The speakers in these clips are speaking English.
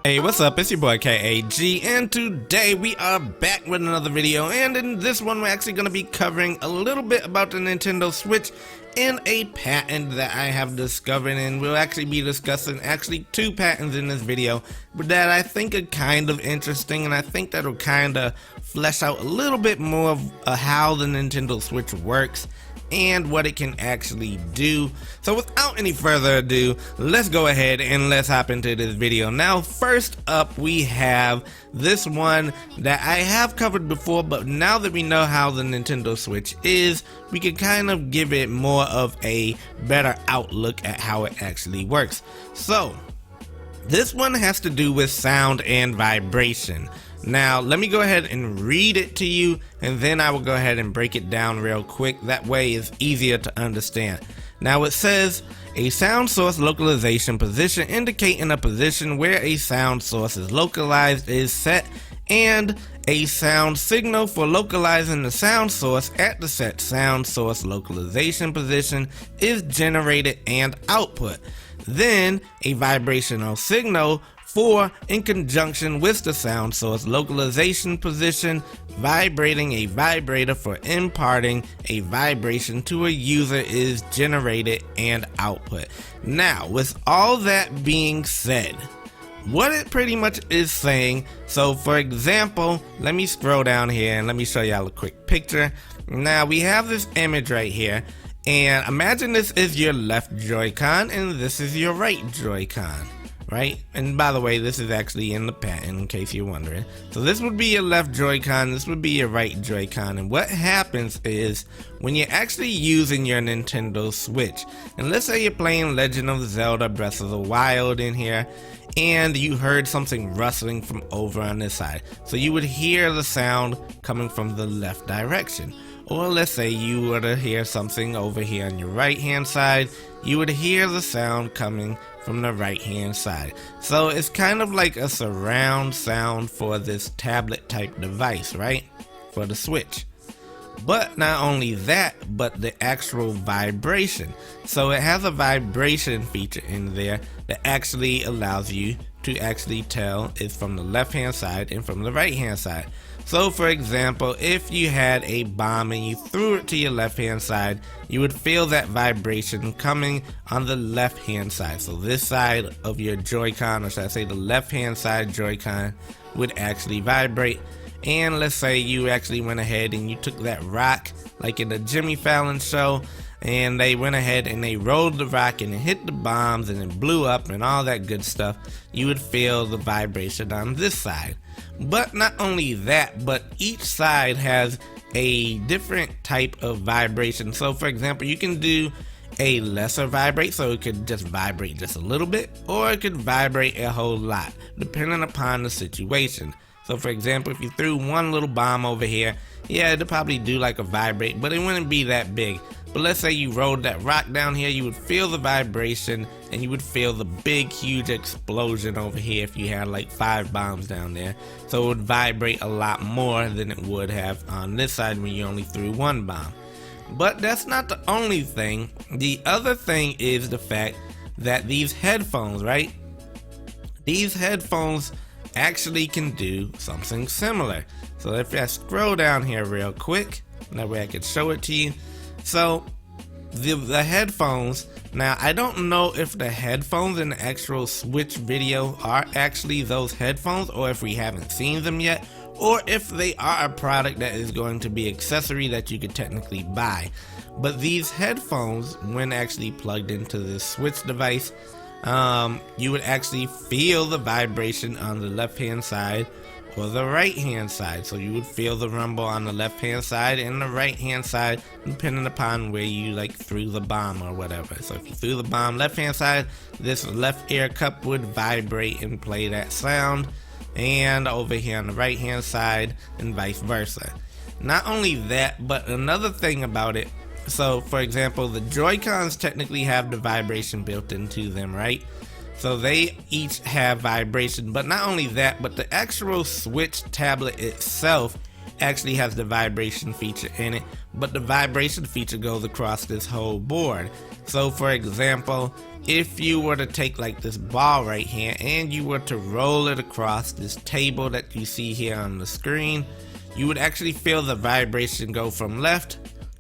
Hey, what's up? It's your boy KAG, and today we are back with another video, and in this one we're actually going to be covering a little bit about the Nintendo Switch and a patent that I have discovered, and we'll actually be discussing two patents in this video that I think are kind of interesting, and I think that'll kind of flesh out a little bit more of how the Nintendo Switch works and what it can actually do. So without any further ado, let's go ahead and let's hop into this video. Now, first up, we have this one that I have covered before, but now that we know how the Nintendo Switch is, we can kind of give it more of a better outlook at how it actually works. So this one has to do with sound and vibration. Now, let me go ahead and read it to you, and then I will go ahead and break it down real quick. That way it's easier to understand. Now, it says, a sound source localization position indicating a position where a sound source is localized is set, and a sound signal for localizing the sound source at the set sound source localization position is generated and output. Then, a vibrational signal for, in conjunction with the sound source localization position, vibrating a vibrator for imparting a vibration to a user is generated and output. Now, with all that being said, what it pretty much is saying, so for example, let me scroll down here and let me show y'all a quick picture. Now, we have this image right here, and imagine this is your left Joy-Con and this is your right Joy-Con. Right? And by the way, this is actually in the patent in case you're wondering. So this would be your left Joy-Con, this would be your right Joy-Con, and what happens is when you're actually using your Nintendo Switch, and let's say you're playing Legend of Zelda Breath of the Wild in here, and you heard something rustling from over on this side. So you would hear the sound coming from the left direction. Or let's say you were to hear something over here on your right hand side, you would hear the sound coming from the right hand side. So it's kind of like a surround sound for this tablet type device, right? For the Switch. But not only that, but the actual vibration. So it has a vibration feature in there that actually allows you to actually tell it's from the left hand side and from the right hand side. So for example, if you had a bomb and you threw it to your left hand side, you would feel that vibration coming on the left hand side. So this side of your Joy-Con, or should I say the left hand side Joy-Con, would actually vibrate. And let's say you actually went ahead and you took that rock, like in the Jimmy Fallon show, and they went ahead and they rolled the rock and it hit the bombs and it blew up and all that good stuff, you would feel the vibration on this side. But not only that, but each side has a different type of vibration. So for example, you can do a lesser vibrate, so it could just vibrate just a little bit, or it could vibrate a whole lot, depending upon the situation. So for example, if you threw one little bomb over here, yeah, it'd probably do like a vibrate, but it wouldn't be that big. But let's say you rolled that rock down here, you would feel the vibration, and you would feel the big, huge explosion over here if you had like 5 bombs down there. So it would vibrate a lot more than it would have on this side when you only threw 1 bomb. But that's not the only thing. The other thing is the fact that these headphones, right? These headphones actually can do something similar. So if I scroll down here real quick, that way I can show it to you. So the headphones, now I don't know if the headphones in the actual Switch video are actually those headphones, or if we haven't seen them yet, or if they are a product that is going to be accessory that you could technically buy. But these headphones, when actually plugged into this Switch device, you would actually feel the vibration on the left hand side or the right hand side. So you would feel the rumble on the left hand side and the right hand side, depending upon where you like threw the bomb or whatever. So if you threw the bomb left hand side, this left ear cup would vibrate and play that sound, and over here on the right hand side, and vice versa. Not only that, but another thing about it, so for example, the Joy-Cons technically have the vibration built into them, right? So they each have vibration, but not only that, but the actual Switch tablet itself actually has the vibration feature in it, but the vibration feature goes across this whole board. So for example, if you were to take like this ball right here and you were to roll it across this table that you see here on the screen, you would actually feel the vibration go from left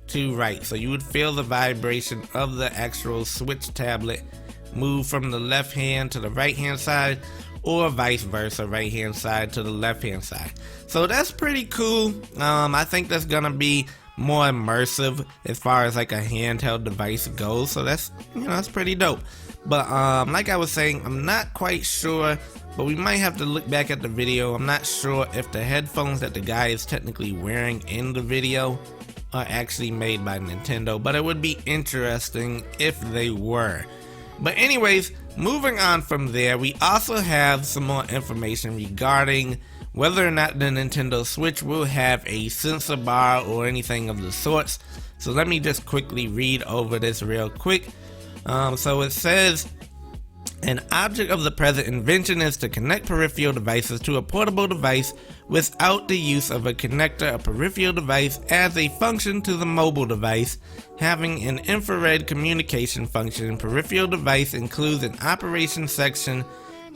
to right. So you would feel the vibration of the actual Switch tablet move from the left hand to the right hand side, or vice versa, right hand side to the left hand side. So that's pretty cool. I think that's gonna be more immersive as far as like a handheld device goes, so that's, you know, that's pretty dope. But like I was saying, I'm not quite sure, but we might have to look back at the video. I'm not sure if the headphones that the guy is technically wearing in the video are actually made by Nintendo, but it would be interesting if they were. But anyways, moving on from there, we also have some more information regarding whether or not the Nintendo Switch will have a sensor bar or anything of the sorts. So let me just quickly read over this real quick. So it says, an object of the present invention is to connect peripheral devices to a portable device without the use of a connector. A peripheral device adds a function to the mobile device, having an infrared communication function. Peripheral device includes an operation section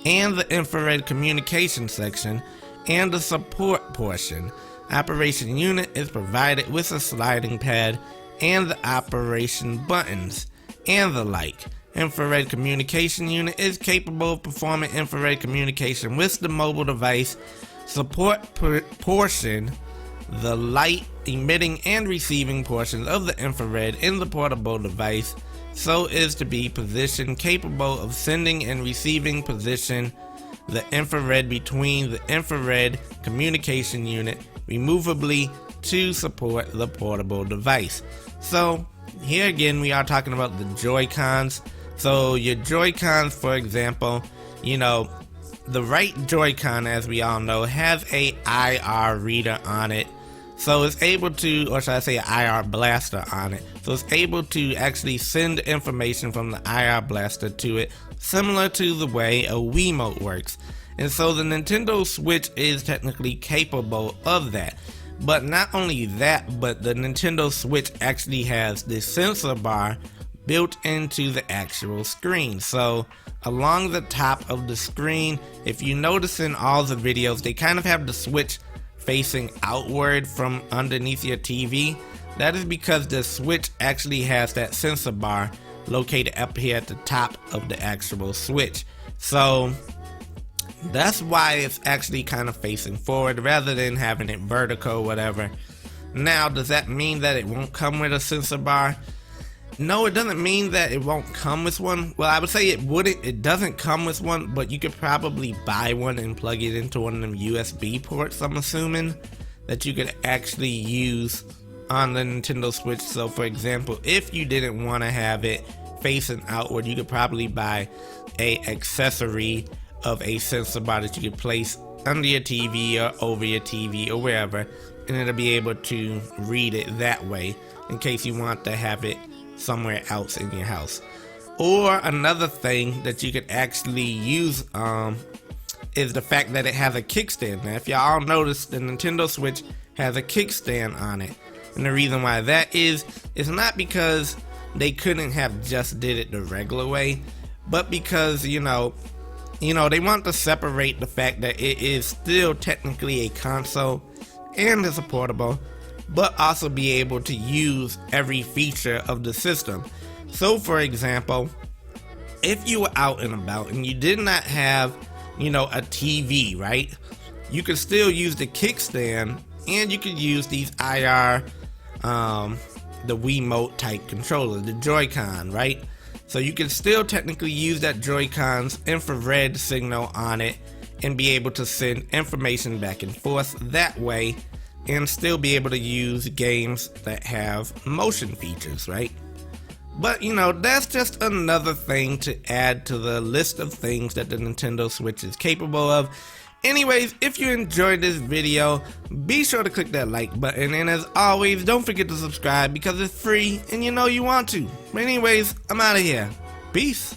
and the infrared communication section and the support portion. Operation unit is provided with a sliding pad and the operation buttons and the like. Infrared communication unit is capable of performing infrared communication with the mobile device. Support portion, the light emitting and receiving portions of the infrared in the portable device, so is to be position capable of sending and receiving position the infrared between the infrared communication unit removably to support the portable device. So here again we are talking about the Joy-Cons. So your Joy-Cons, for example, you know, the right Joy-Con, as we all know, has a IR reader on it. So it's able to, or should I say IR blaster on it. So it's able to actually send information from the IR blaster to it, similar to the way a Wiimote works. And so the Nintendo Switch is technically capable of that. But not only that, but the Nintendo Switch actually has this sensor bar built into the actual screen. So along the top of the screen, if you notice in all the videos, they kind of have the Switch facing outward from underneath your TV. That is because the Switch actually has that sensor bar located up here at the top of the actual Switch. So that's why it's actually kind of facing forward rather than having it vertical or whatever. Now, does that mean that it won't come with a sensor bar? No, it doesn't mean that it won't come with one. Well, I would say it doesn't come with one, but you could probably buy one and plug it into one of them USB ports, I'm assuming, that you could actually use on the Nintendo Switch. So for example, if you didn't want to have it facing outward, you could probably buy a accessory of a sensor bar that you could place under your TV or over your TV or wherever, and it'll be able to read it that way in case you want to have it somewhere else in your house. Or another thing that you could actually use is the fact that it has a kickstand. Now if y'all all notice, the Nintendo Switch has a kickstand on it, and the reason why that is not because they couldn't have just did it the regular way, but because you know they want to separate the fact that it is still technically a console and it's a portable, but also be able to use every feature of the system. So for example, if you were out and about and you did not have, a TV, right? You could still use the kickstand, and you could use these IR, the Wiimote type controller, the Joy-Con, right? So you can still technically use that Joy-Con's infrared signal on it and be able to send information back and forth that way, and still be able to use games that have motion features, right? But that's just another thing to add to the list of things that the Nintendo Switch is capable of. Anyways, if you enjoyed this video, be sure to click that like button, and as always, don't forget to subscribe because it's free and you know you want to. But anyways, I'm out of here. Peace.